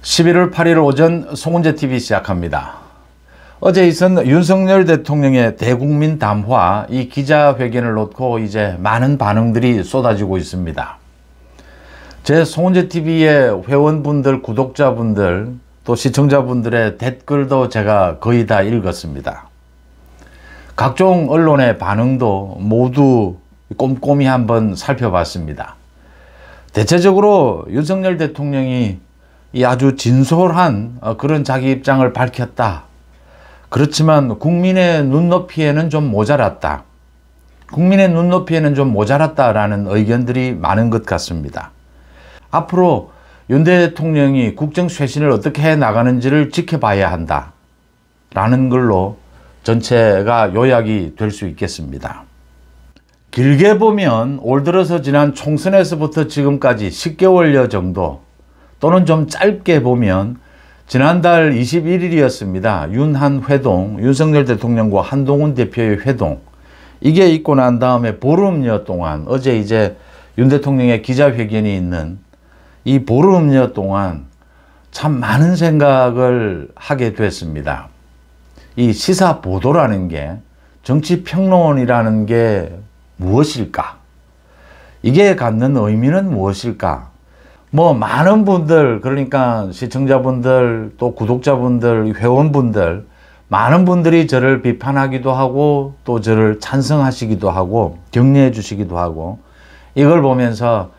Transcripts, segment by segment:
11월 8일 오전 송은재TV 시작합니다. 어제 있은 윤석열 대통령의 대국민 담화 이 기자회견을 놓고 이제 많은 반응들이 쏟아지고 있습니다. 제 송은재TV의 회원분들, 구독자분들, 또 시청자분들의 댓글도 제가 거의 다 읽었습니다. 각종 언론의 반응도 모두 꼼꼼히 한번 살펴봤습니다. 대체적으로 윤석열 대통령이 이 아주 진솔한 그런 자기 입장을 밝혔다. 그렇지만 국민의 눈높이에는 좀 모자랐다. 국민의 눈높이에는 좀 모자랐다라는 의견들이 많은 것 같습니다. 앞으로 윤 대통령이 국정 쇄신을 어떻게 해 나가는지를 지켜봐야 한다. 라는 걸로 전체가 요약이 될 수 있겠습니다. 길게 보면 올 들어서 지난 총선에서부터 지금까지 10개월여 정도 또는 좀 짧게 보면 지난달 21일이었습니다. 윤한 회동, 윤석열 대통령과 한동훈 대표의 회동. 이게 있고 난 다음에 보름여 동안 어제 이제 윤 대통령의 기자회견이 있는 이 보름여 동안 참 많은 생각을 하게 됐습니다. 이 시사 보도라는 게 정치 평론이라는 게 무엇일까? 이게 갖는 의미는 무엇일까? 많은 분들, 그러니까 시청자분들, 또 구독자분들, 회원분들, 많은 분들이 저를 비판하기도 하고, 또 저를 찬성하시기도 하고, 격려해 주시기도 하고, 이걸 보면서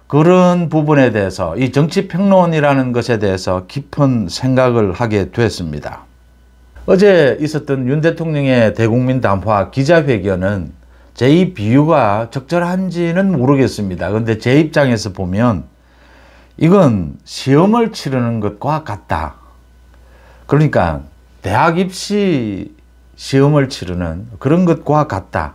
그런 부분에 대해서, 이 정치평론이라는 것에 대해서 깊은 생각을 하게 됐습니다. 어제 있었던 윤 대통령의 대국민 담화 기자회견은 제 이 비유가 적절한지는 모르겠습니다. 그런데 제 입장에서 보면 이건 시험을 치르는 것과 같다. 그러니까 대학 입시 시험을 치르는 그런 것과 같다.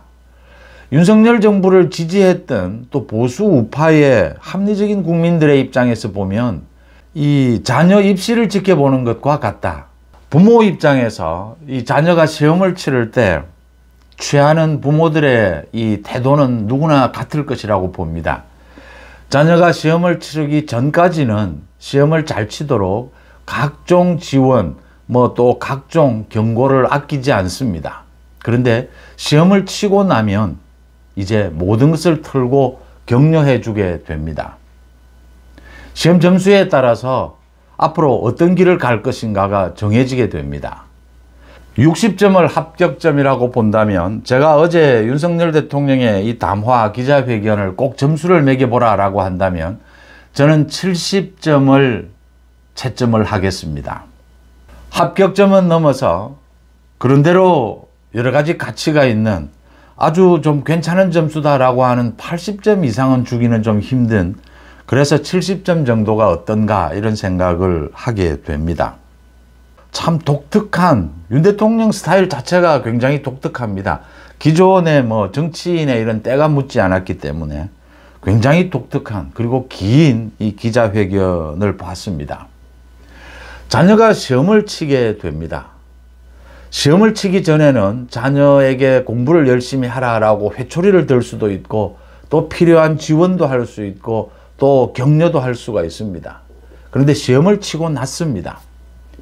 윤석열 정부를 지지했던 또 보수 우파의 합리적인 국민들의 입장에서 보면 이 자녀 입시를 지켜보는 것과 같다. 부모 입장에서 이 자녀가 시험을 치를 때 취하는 부모들의 이 태도는 누구나 같을 것이라고 봅니다. 자녀가 시험을 치르기 전까지는 시험을 잘 치도록 각종 지원, 또 각종 경고를 아끼지 않습니다. 그런데 시험을 치고 나면 이제 모든 것을 털고 격려해 주게 됩니다. 시험 점수에 따라서 앞으로 어떤 길을 갈 것인가가 정해지게 됩니다. 60점을 합격점이라고 본다면 제가 어제 윤석열 대통령의 이 담화 기자회견을 꼭 점수를 매겨보라 라고 한다면 저는 70점을 채점을 하겠습니다. 합격점은 넘어서 그런대로 여러 가지 가치가 있는 아주 좀 괜찮은 점수다라고 하는 80점 이상은 주기는 좀 힘든, 그래서 70점 정도가 어떤가 이런 생각을 하게 됩니다. 참 독특한 윤 대통령 스타일 자체가 굉장히 독특합니다. 기존의 정치인의 이런 때가 묻지 않았기 때문에 굉장히 독특한, 그리고 긴 이 기자회견을 봤습니다. 자녀가 시험을 치게 됩니다. 시험을 치기 전에는 자녀에게 공부를 열심히 하라라고 회초리를 들 수도 있고, 또 필요한 지원도 할 수 있고, 또 격려도 할 수가 있습니다. 그런데 시험을 치고 났습니다.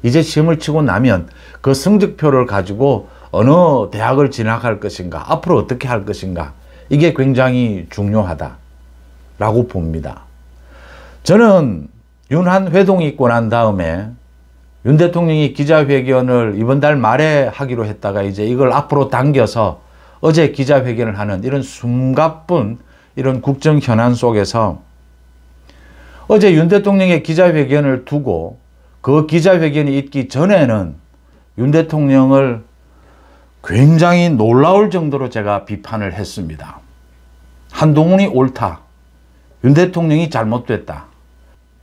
이제 시험을 치고 나면 그 성적표를 가지고 어느 대학을 진학할 것인가, 앞으로 어떻게 할 것인가, 이게 굉장히 중요하다라고 봅니다. 저는 윤한 회동이 있고 난 다음에 윤 대통령이 기자회견을 이번 달 말에 하기로 했다가 이제 이걸 앞으로 당겨서 어제 기자회견을 하는 이런 숨가쁜 이런 국정 현안 속에서 어제 윤 대통령의 기자회견을 두고 그 기자회견이 있기 전에는 윤 대통령을 굉장히 놀라울 정도로 제가 비판을 했습니다. 한동훈이 옳다. 윤 대통령이 잘못됐다.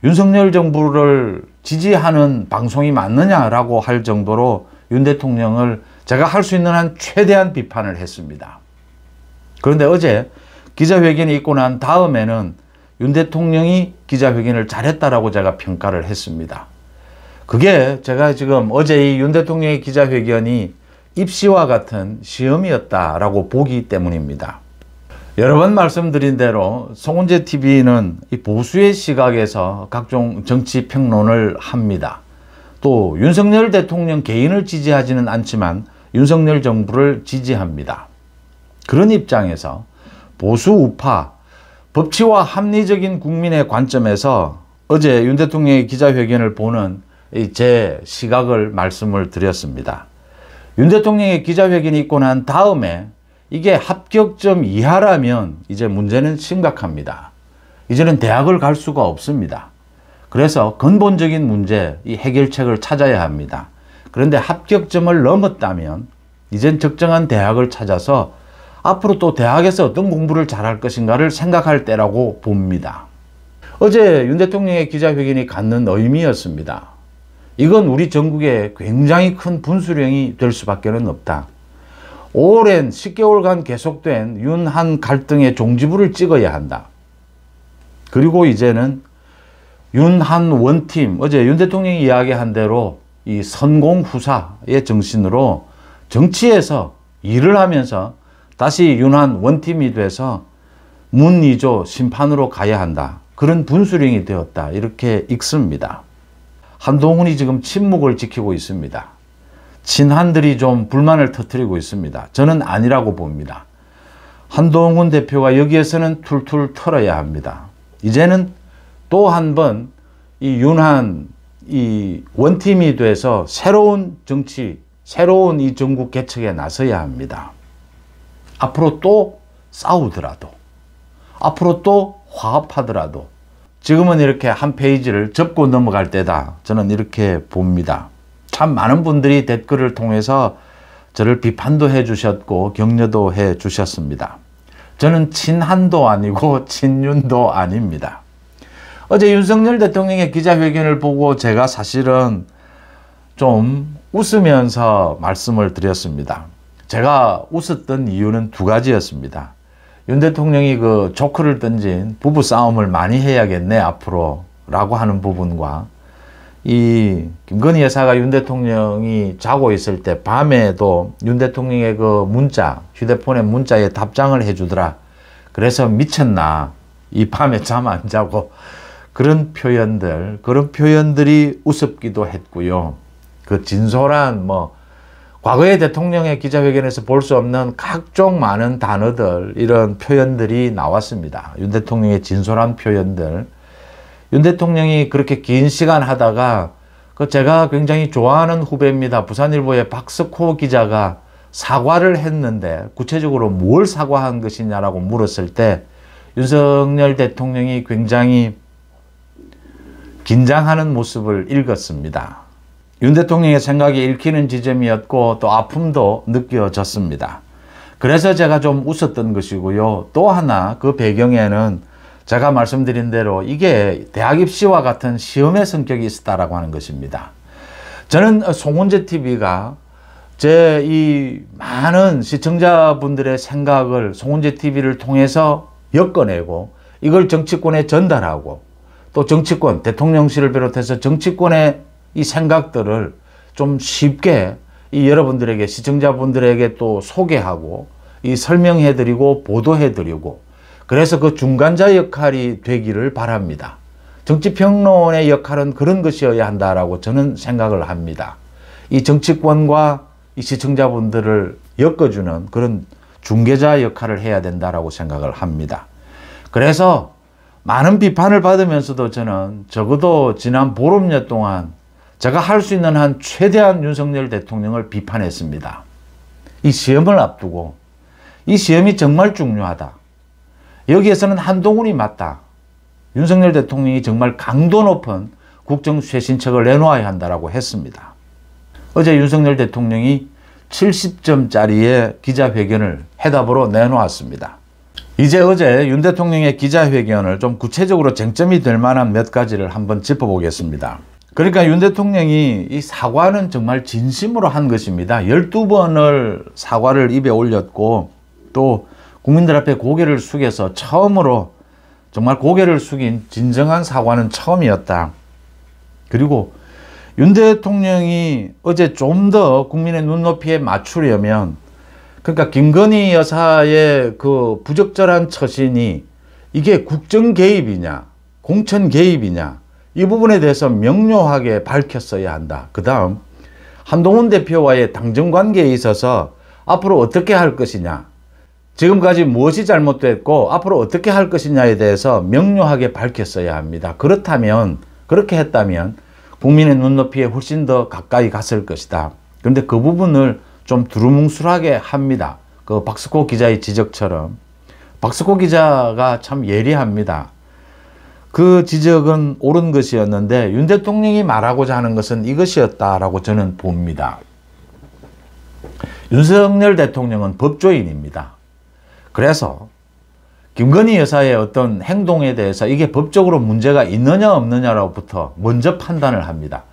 윤석열 정부를 지지하는 방송이 맞느냐라고 할 정도로 윤 대통령을 제가 할 수 있는 한 최대한 비판을 했습니다. 그런데 어제 기자회견이 있고 난 다음에는 윤 대통령이 기자회견을 잘했다라고 제가 평가를 했습니다. 그게 제가 지금 어제 이 윤 대통령의 기자회견이 입시와 같은 시험이었다라고 보기 때문입니다. 여러 번 말씀드린 대로 송은재 TV는 이 보수의 시각에서 각종 정치 평론을 합니다. 또 윤석열 대통령 개인을 지지하지는 않지만 윤석열 정부를 지지합니다. 그런 입장에서 보수 우파, 법치와 합리적인 국민의 관점에서 어제 윤 대통령의 기자회견을 보는 제 시각을 말씀을 드렸습니다. 윤 대통령의 기자회견이 있고 난 다음에 이게 합격점 이하라면 이제 문제는 심각합니다. 이제는 대학을 갈 수가 없습니다. 그래서 근본적인 문제, 이 해결책을 찾아야 합니다. 그런데 합격점을 넘었다면 이젠 적정한 대학을 찾아서 앞으로 또 대학에서 어떤 공부를 잘할 것인가를 생각할 때라고 봅니다. 어제 윤 대통령의 기자회견이 갖는 의미였습니다. 이건 우리 전국에 굉장히 큰 분수령이 될 수밖에 없다. 오랜 10개월간 계속된 윤한 갈등의 종지부를 찍어야 한다. 그리고 이제는 윤한 원팀, 어제 윤 대통령이 이야기한 대로 이 선공후사의 정신으로 정치에서 일을 하면서 다시 윤한 원팀이 돼서 문의조 심판으로 가야 한다. 그런 분수령이 되었다. 이렇게 읽습니다. 한동훈이 지금 침묵을 지키고 있습니다. 친한들이 좀 불만을 터뜨리고 있습니다. 저는 아니라고 봅니다. 한동훈 대표가 여기에서는 툴툴 털어야 합니다. 이제는 또 한 번 이 윤한 이 원팀이 돼서 새로운 정치, 새로운 이 전국 개척에 나서야 합니다. 앞으로 또 싸우더라도, 앞으로 또 화합하더라도 지금은 이렇게 한 페이지를 접고 넘어갈 때다. 저는 이렇게 봅니다. 참 많은 분들이 댓글을 통해서 저를 비판도 해 주셨고 격려도 해 주셨습니다. 저는 친한도 아니고 친윤도 아닙니다. 어제 윤석열 대통령의 기자회견을 보고 제가 사실은 좀 웃으면서 말씀을 드렸습니다. 제가 웃었던 이유는 두 가지였습니다. 윤 대통령이 그 조크를 던진 부부 싸움을 많이 해야겠네 앞으로 라고 하는 부분과 이 김건희 여사가 윤 대통령이 자고 있을 때 밤에도 윤 대통령의 그 문자, 휴대폰의 문자에 답장을 해주더라. 그래서 미쳤나 이 밤에 잠 안 자고 그런 표현들이 우습기도 했고요. 그 진솔한 과거의 대통령의 기자회견에서 볼 수 없는 각종 많은 단어들, 이런 표현들이 나왔습니다. 윤 대통령의 진솔한 표현들. 윤 대통령이 그렇게 긴 시간 하다가 제가 굉장히 좋아하는 후배입니다. 부산일보의 박석호 기자가 사과를 했는데 구체적으로 뭘 사과한 것이냐라고 물었을 때 윤석열 대통령이 굉장히 긴장하는 모습을 읽었습니다. 윤 대통령의 생각이 읽히는 지점이었고 또 아픔도 느껴졌습니다. 그래서 제가 좀 웃었던 것이고요. 또 하나 그 배경에는 제가 말씀드린 대로 이게 대학 입시와 같은 시험의 성격이 있었다라고 하는 것입니다. 저는 송은재 TV가 제 이 많은 시청자분들의 생각을 송은재 TV를 통해서 엮어내고 이걸 정치권에 전달하고 또 정치권, 대통령실을 비롯해서 정치권의 이 생각들을 좀 쉽게 이 여러분들에게, 시청자분들에게 또 소개하고 이 설명해드리고 보도해드리고 그래서 그 중간자 역할이 되기를 바랍니다. 정치평론의 역할은 그런 것이어야 한다라고 저는 생각을 합니다. 이 정치권과 이 시청자분들을 엮어주는 그런 중개자 역할을 해야 된다라고 생각을 합니다. 그래서 많은 비판을 받으면서도 저는 적어도 지난 보름여 동안 제가 할 수 있는 한 최대한 윤석열 대통령을 비판했습니다. 이 시험을 앞두고 이 시험이 정말 중요하다. 여기에서는 한동훈이 맞다. 윤석열 대통령이 정말 강도 높은 국정 쇄신책을 내놓아야 한다라고 했습니다. 어제 윤석열 대통령이 70점짜리의 기자회견을 해답으로 내놓았습니다. 이제 어제 윤 대통령의 기자회견을 좀 구체적으로 쟁점이 될 만한 몇 가지를 한번 짚어보겠습니다. 그러니까 윤 대통령이 이 사과는 정말 진심으로 한 것입니다. 12번을 사과를 입에 올렸고 또 국민들 앞에 고개를 숙여서 처음으로 정말 고개를 숙인 진정한 사과는 처음이었다. 그리고 윤 대통령이 어제 좀 더 국민의 눈높이에 맞추려면 그러니까 김건희 여사의 그 부적절한 처신이 이게 국정 개입이냐, 공천 개입이냐, 이 부분에 대해서 명료하게 밝혔어야 한다. 그 다음 한동훈 대표와의 당정 관계에 있어서 앞으로 어떻게 할 것이냐, 지금까지 무엇이 잘못됐고 앞으로 어떻게 할 것이냐에 대해서 명료하게 밝혔어야 합니다. 그렇다면, 그렇게 했다면 국민의 눈높이에 훨씬 더 가까이 갔을 것이다. 그런데 그 부분을 좀 두루뭉술하게 합니다. 그 박스코 기자의 지적처럼. 박스코 기자가 참 예리합니다. 그 지적은 옳은 것이었는데 윤 대통령이 말하고자 하는 것은 이것이었다라고 저는 봅니다. 윤석열 대통령은 법조인입니다. 그래서 김건희 여사의 어떤 행동에 대해서 이게 법적으로 문제가 있느냐 없느냐로부터 먼저 판단을 합니다.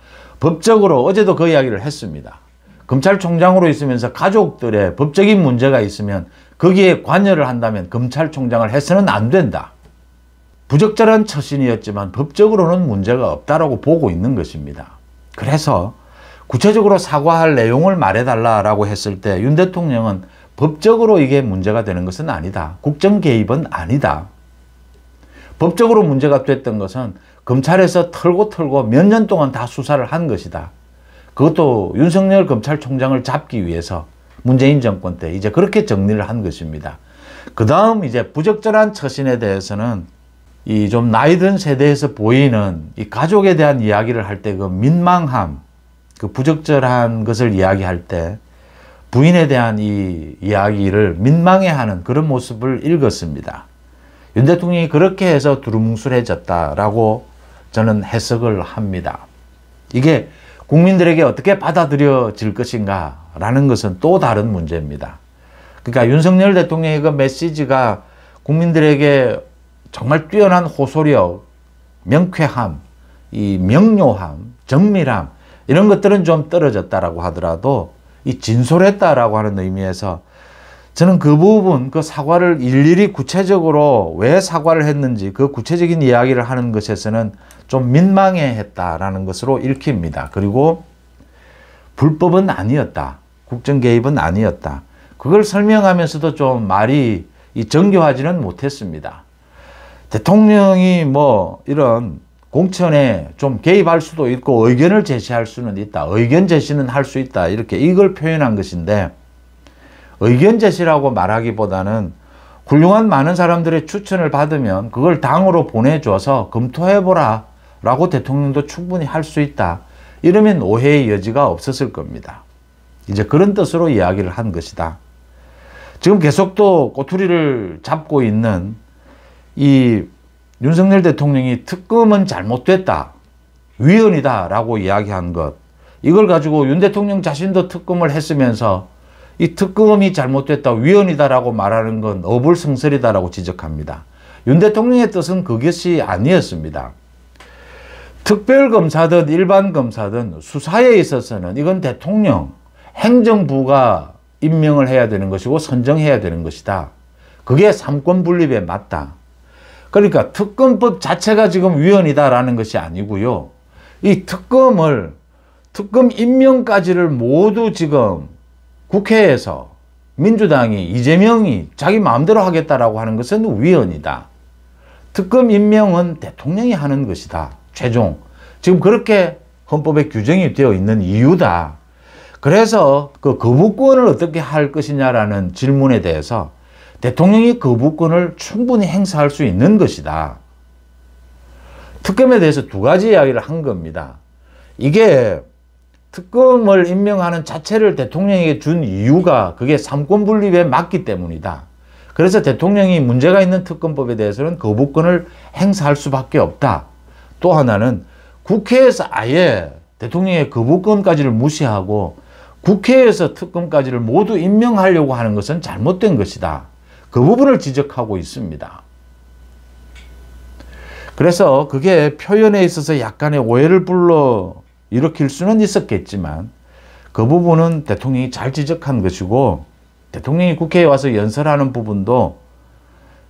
법적으로 어제도 그 이야기를 했습니다. 검찰총장으로 있으면서 가족들의 법적인 문제가 있으면 거기에 관여를 한다면 검찰총장을 해서는 안 된다. 부적절한 처신이었지만 법적으로는 문제가 없다라고 보고 있는 것입니다. 그래서 구체적으로 사과할 내용을 말해달라고 했을 때 윤 대통령은 법적으로 이게 문제가 되는 것은 아니다. 국정 개입은 아니다. 법적으로 문제가 됐던 것은 검찰에서 털고 몇 년 동안 다 수사를 한 것이다. 그것도 윤석열 검찰총장을 잡기 위해서 문재인 정권 때 이제 그렇게 정리를 한 것입니다. 그 다음 이제 부적절한 처신에 대해서는 이 좀 나이 든 세대에서 보이는 이 가족에 대한 이야기를 할 때 그 민망함, 그 부적절한 것을 이야기할 때 부인에 대한 이 이야기를 민망해하는 그런 모습을 읽었습니다. 윤 대통령이 그렇게 해서 두루뭉술해졌다라고 저는 해석을 합니다. 이게 국민들에게 어떻게 받아들여질 것인가 라는 것은 또 다른 문제입니다. 그러니까 윤석열 대통령의 그 메시지가 국민들에게 정말 뛰어난 호소력, 명쾌함, 이 명료함, 정밀함 이런 것들은 좀 떨어졌다라고 하더라도 이 진솔했다라고 하는 의미에서 저는 그 부분, 그 사과를 일일이 구체적으로 왜 사과를 했는지 그 구체적인 이야기를 하는 것에서는 좀 민망해 했다라는 것으로 읽힙니다. 그리고 불법은 아니었다. 국정 개입은 아니었다. 그걸 설명하면서도 좀 말이 정교하지는 못했습니다. 대통령이 뭐 이런 공천에 좀 개입할 수도 있고 의견을 제시할 수는 있다. 의견 제시는 할 수 있다. 이렇게 이걸 표현한 것인데 의견 제시라고 말하기보다는 훌륭한 많은 사람들의 추천을 받으면 그걸 당으로 보내줘서 검토해보라 라고 대통령도 충분히 할 수 있다. 이러면 오해의 여지가 없었을 겁니다. 이제 그런 뜻으로 이야기를 한 것이다. 지금 계속 또 꼬투리를 잡고 있는 이 윤석열 대통령이 특검은 잘못됐다. 위헌이다 라고 이야기한 것. 이걸 가지고 윤 대통령 자신도 특검을 했으면서 이 특검이 잘못됐다, 위헌이다라고 말하는 건 어불성설이다라고 지적합니다. 윤 대통령의 뜻은 그것이 아니었습니다. 특별검사든 일반 검사든 수사에 있어서는 이건 대통령, 행정부가 임명을 해야 되는 것이고 선정해야 되는 것이다. 그게 삼권 분립에 맞다. 그러니까 특검법 자체가 지금 위헌이다라는 것이 아니고요. 이 특검 임명까지를 모두 지금 국회에서 민주당이 이재명이 자기 마음대로 하겠다라고 하는 것은 위헌이다. 특검 임명은 대통령이 하는 것이다. 최종. 지금 그렇게 헌법에 규정이 되어 있는 이유다. 그래서 그 거부권을 어떻게 할 것이냐라는 질문에 대해서 대통령이 거부권을 충분히 행사할 수 있는 것이다. 특검에 대해서 두 가지 이야기를 한 겁니다. 이게 특검을 임명하는 자체를 대통령에게 준 이유가 그게 삼권 분립에 맞기 때문이다. 그래서 대통령이 문제가 있는 특검법에 대해서는 거부권을 행사할 수밖에 없다. 또 하나는 국회에서 아예 대통령의 거부권까지를 무시하고 국회에서 특검까지를 모두 임명하려고 하는 것은 잘못된 것이다. 그 부분을 지적하고 있습니다. 그래서 그게 표현에 있어서 약간의 오해를 불러 일으킬 수는 있었겠지만 그 부분은 대통령이 잘 지적한 것이고 대통령이 국회에 와서 연설하는 부분도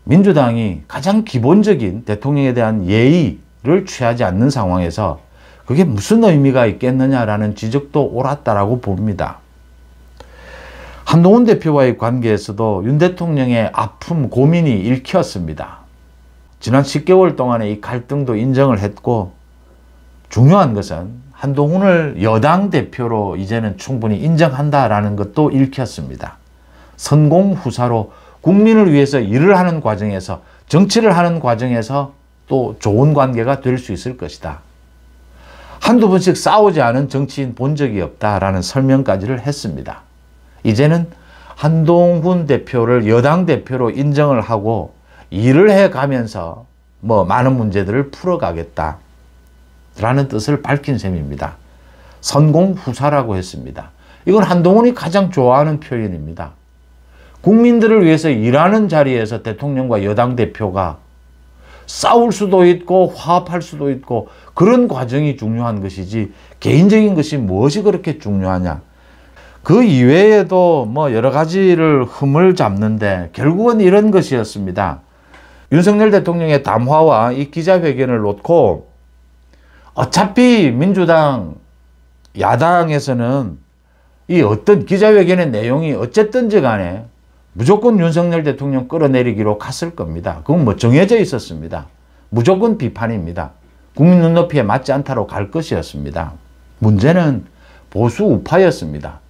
민주당이 가장 기본적인 대통령에 대한 예의를 취하지 않는 상황에서 그게 무슨 의미가 있겠느냐라는 지적도 옳았다라고 봅니다. 한동훈 대표와의 관계에서도 윤 대통령의 아픔, 고민이 읽혔습니다. 지난 10개월 동안의 이 갈등도 인정을 했고, 중요한 것은 한동훈을 여당 대표로 이제는 충분히 인정한다라는 것도 읽혔습니다. 선공후사로 국민을 위해서 일을 하는 과정에서, 정치를 하는 과정에서 또 좋은 관계가 될 수 있을 것이다. 한두 번씩 싸우지 않은 정치인 본 적이 없다라는 설명까지를 했습니다. 이제는 한동훈 대표를 여당 대표로 인정을 하고 일을 해가면서 많은 문제들을 풀어가겠다라는 뜻을 밝힌 셈입니다. 선공후사라고 했습니다. 이건 한동훈이 가장 좋아하는 표현입니다. 국민들을 위해서 일하는 자리에서 대통령과 여당 대표가 싸울 수도 있고 화합할 수도 있고 그런 과정이 중요한 것이지 개인적인 것이 무엇이 그렇게 중요하냐. 그 이외에도 여러 가지를 흠을 잡는데 결국은 이런 것이었습니다. 윤석열 대통령의 담화와 이 기자회견을 놓고 어차피 민주당 야당에서는 이 어떤 기자회견의 내용이 어쨌든지 간에 무조건 윤석열 대통령 끌어내리기로 갔을 겁니다. 그건 정해져 있었습니다. 무조건 비판입니다. 국민 눈높이에 맞지 않다로 갈 것이었습니다. 문제는 보수 우파였습니다.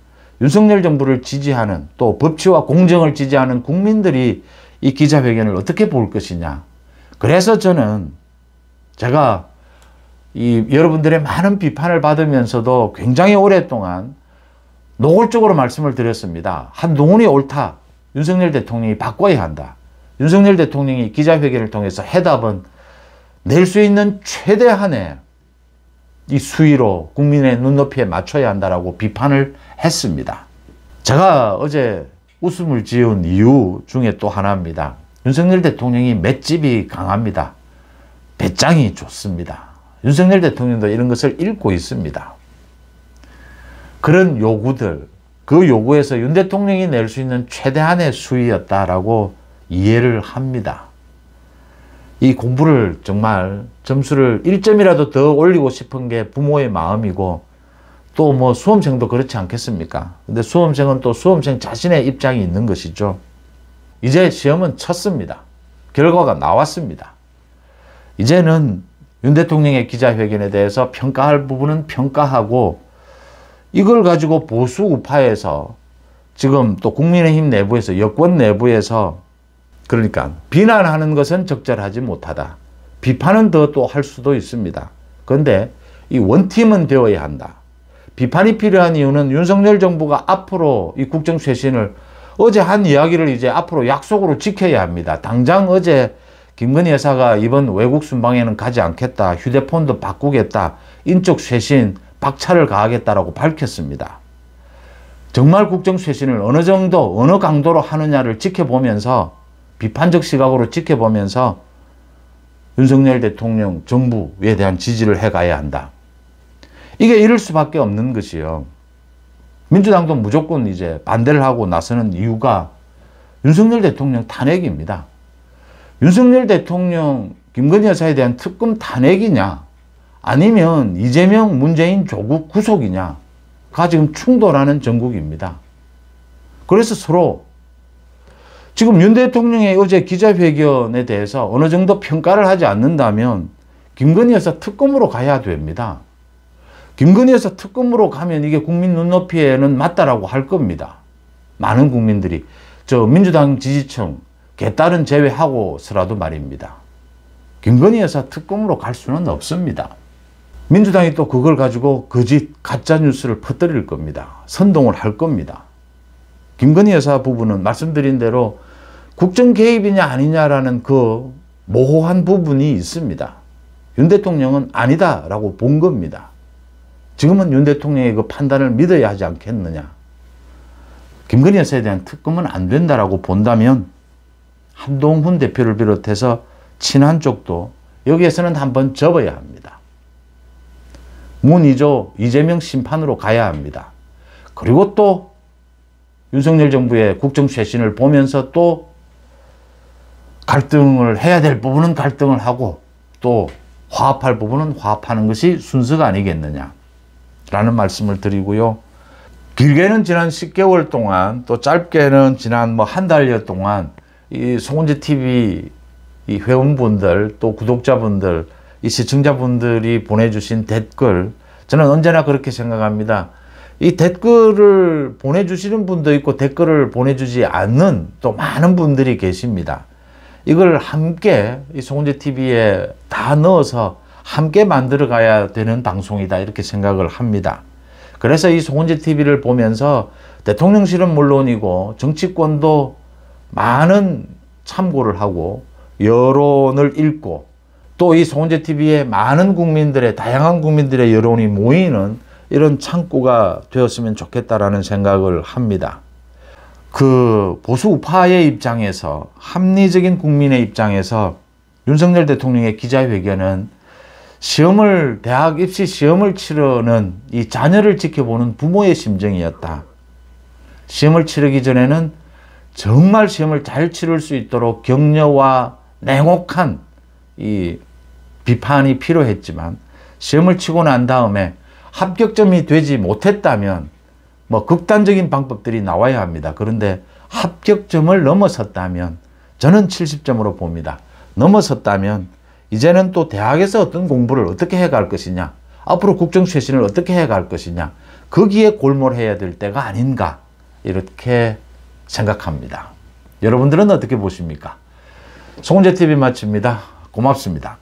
윤석열 정부를 지지하는, 또 법치와 공정을 지지하는 국민들이 이 기자회견을 어떻게 볼 것이냐. 그래서 저는 제가 여러분들의 많은 비판을 받으면서도 굉장히 오랫동안 노골적으로 말씀을 드렸습니다. 한동훈이 옳다. 윤석열 대통령이 바꿔야 한다. 윤석열 대통령이 기자회견을 통해서 해답은 낼 수 있는 최대한의 이 수위로 국민의 눈높이에 맞춰야 한다라고 비판을 했습니다. 제가 어제 웃음을 지은 이유 중에 또 하나입니다. 윤석열 대통령이 맷집이 강합니다. 배짱이 좋습니다. 윤석열 대통령도 이런 것을 읽고 있습니다. 그런 요구들, 그 요구에서 윤 대통령이 낼 수 있는 최대한의 수위였다라고 이해를 합니다. 이 공부를 정말 점수를 1점이라도 더 올리고 싶은 게 부모의 마음이고 또 수험생도 그렇지 않겠습니까? 근데 수험생은 또 수험생 자신의 입장이 있는 것이죠. 이제 시험은 쳤습니다. 결과가 나왔습니다. 이제는 윤 대통령의 기자회견에 대해서 평가할 부분은 평가하고 이걸 가지고 보수 우파에서 지금 또 국민의힘 내부에서 여권 내부에서 그러니까 비난하는 것은 적절하지 못하다. 비판은 더 또 할 수도 있습니다. 그런데 이 원팀은 되어야 한다. 비판이 필요한 이유는 윤석열 정부가 앞으로 이 국정쇄신을 어제 한 이야기를 이제 앞으로 약속으로 지켜야 합니다. 당장 어제 김건희 여사가 이번 외국 순방에는 가지 않겠다. 휴대폰도 바꾸겠다. 인적 쇄신 박차를 가하겠다라고 밝혔습니다. 정말 국정쇄신을 어느 정도 어느 강도로 하느냐를 지켜보면서 비판적 시각으로 지켜보면서 윤석열 대통령 정부에 대한 지지를 해가야 한다. 이게 이럴 수밖에 없는 것이요. 민주당도 무조건 이제 반대를 하고 나서는 이유가 윤석열 대통령 탄핵입니다. 윤석열 대통령 김건희 여사에 대한 특검 탄핵이냐 아니면 이재명 문재인 조국 구속이냐가 지금 충돌하는 전국입니다. 그래서 서로 지금 윤 대통령의 어제 기자회견에 대해서 어느 정도 평가를 하지 않는다면 김건희 여사 특검으로 가야 됩니다. 김건희 여사 특검으로 가면 이게 국민 눈높이에는 맞다라고 할 겁니다. 많은 국민들이 민주당 지지층 개딸은 제외하고서라도 말입니다. 김건희 여사 특검으로 갈 수는 없습니다. 민주당이 또 그걸 가지고 거짓 가짜 뉴스를 퍼뜨릴 겁니다. 선동을 할 겁니다. 김건희 여사 부분은 말씀드린 대로 국정 개입이냐 아니냐라는 그 모호한 부분이 있습니다. 윤 대통령은 아니다라고 본 겁니다. 지금은 윤 대통령의 그 판단을 믿어야 하지 않겠느냐. 김건희 여사에 대한 특검은 안 된다라고 본다면 한동훈 대표를 비롯해서 친한 쪽도 여기에서는 한번 접어야 합니다. 문희조, 이재명 심판으로 가야 합니다. 그리고 또 윤석열 정부의 국정쇄신을 보면서 또 갈등을 해야 될 부분은 갈등을 하고 또 화합할 부분은 화합하는 것이 순서가 아니겠느냐 라는 말씀을 드리고요. 길게는 지난 10개월 동안, 또 짧게는 지난 뭐 한 달여 동안 이 송은재 TV 이 회원분들, 또 구독자분들, 이 시청자분들이 보내주신 댓글, 저는 언제나 그렇게 생각합니다. 이 댓글을 보내주시는 분도 있고 댓글을 보내주지 않는 또 많은 분들이 계십니다. 이걸 함께 이 송은재 TV에 다 넣어서 함께 만들어 가야 되는 방송이다, 이렇게 생각을 합니다. 그래서 이 송은재 TV를 보면서 대통령실은 물론이고 정치권도 많은 참고를 하고 여론을 읽고 또 이 송은재 TV에 많은 국민들의, 다양한 국민들의 여론이 모이는 이런 창구가 되었으면 좋겠다라는 생각을 합니다. 그 보수 우파의 입장에서, 합리적인 국민의 입장에서 윤석열 대통령의 기자회견은 대학 입시 시험을 치르는 이 자녀를 지켜보는 부모의 심정이었다. 시험을 치르기 전에는 정말 시험을 잘 치를 수 있도록 격려와 냉혹한 이 비판이 필요했지만, 시험을 치고 난 다음에 합격점이 되지 못했다면 뭐 극단적인 방법들이 나와야 합니다. 그런데 합격점을 넘어섰다면, 저는 70점으로 봅니다. 넘어섰다면 이제는 또 대학에서 어떤 공부를 어떻게 해갈 것이냐, 앞으로 국정쇄신을 어떻게 해갈 것이냐, 거기에 골몰해야 될 때가 아닌가, 이렇게 생각합니다. 여러분들은 어떻게 보십니까? 송은재 TV 마칩니다. 고맙습니다.